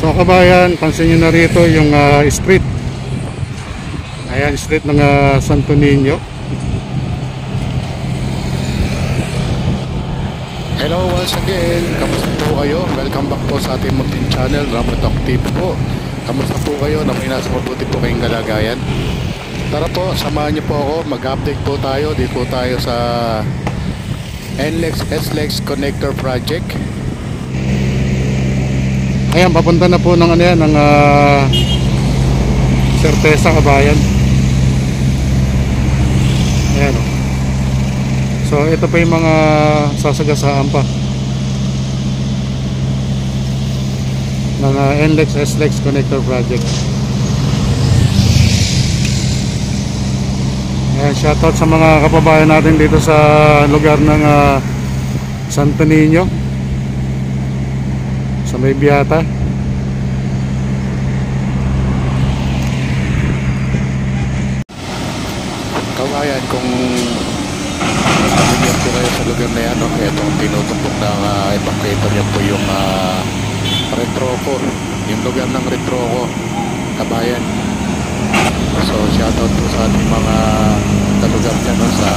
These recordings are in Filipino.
So kabayan, pansin nyo na rito yung street. Ayan, street ng Santo Niño. Hello once again, kamusta po kayo? Welcome back po sa ating munting channel, Ramotalk TV po. Kamusta po kayo? Na may nasa mabuti po kayong kalagayan. Tara po, samahan niyo po ako. Mag-update po tayo. Dito po tayo sa NLEX SLEX Connector Project. Ayan, papunta na po ng ano yan, ng Certeza kabayan. Ayan o. So ito pa yung mga sasagasaan pa ng NLEX SLEX Connector Project. Ayan, shoutout sa mga kababayan natin dito sa lugar ng Santo Niño, sa may Biata. Kabayan, kung nabigyan po kayo sa lugar na yan, itong tinutumpok ng evacuator yan po yung Retroco, yung lugar ng Retroco, kabayan. So shoutout po sa ating mga kalugar dyan sa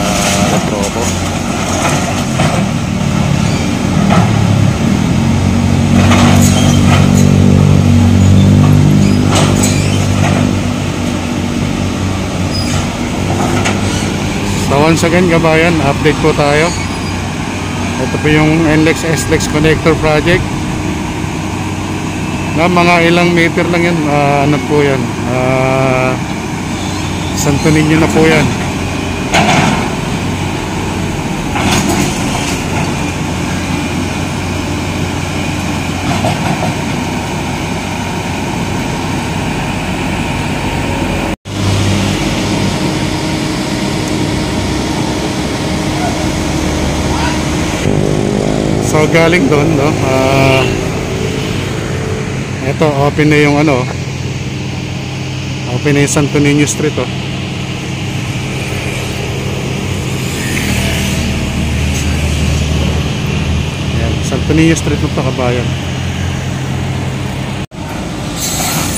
Retroco. So once again kabayan, update po tayo. Ito po yung NLEX SLEX Connector Project na mga ilang meter lang yan. Ano po yan, Santo Niño na po yan. So galing doon, no? Ito, open na yung ano, open na yung Santo Niño Street, oh. Ayan, Santo Niño Street ng kabayan.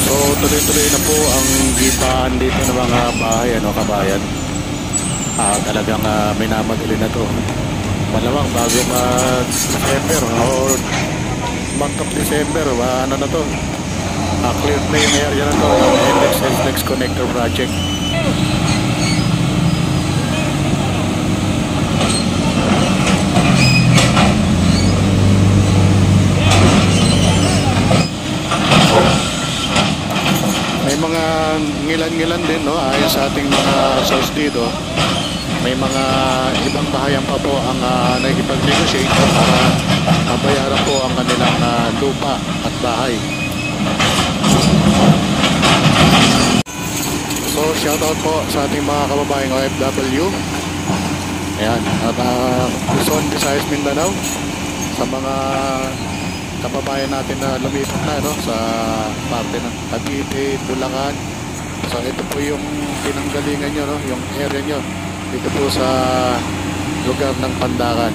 So tuloy-tuloy na po ang gitaan dito ng mga bahay, ano kabayan. Talagang minamadali na to. Malamang bago mag-December or month of December, ano na to, clear na yung area na to ng NLEX SLEX Connector Project. May mga ngilan-ngilan din, no, ayon sa ating mga source dito. May mga ibang bahayan pa po ang nagipag-negotiate para mabayaran po ang kanilang lupa at bahay. So shoutout po sa ating mga kababayang OFW. Ayan, at Luzon, Visayas, Mindanao, sa mga kababayan natin na lumipat na, no, sa parte ng Cavite, Bulacan. So ito po yung pinanggalingan nyo, no, yung area nyo dito po sa lugar ng Pandakan.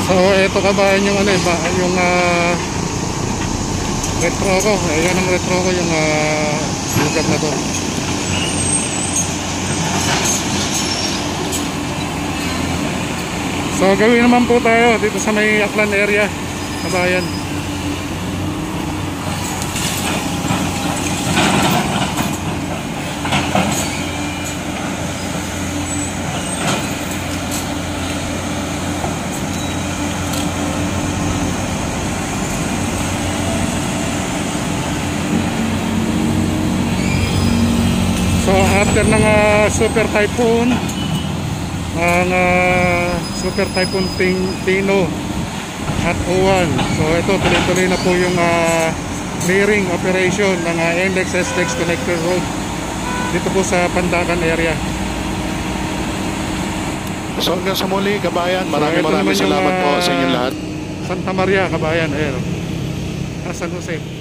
So ito kabayan yung ano, yung Retroco. Ayan ang Retroco, yung lugar na to. So gawin naman po tayo dito sa may Aklan area, kabayan. So after ng Super Typhoon, ang Super Typhoon Tino at Uwan, so ito tuloy-tuloy na po yung clearing operation ng NLEX SLEX Connector Road dito po sa Pandakan area. So hanggang sa muli kabayan, maraming salamat po sa inyong lahat. Santa Maria kabayan, San Jose.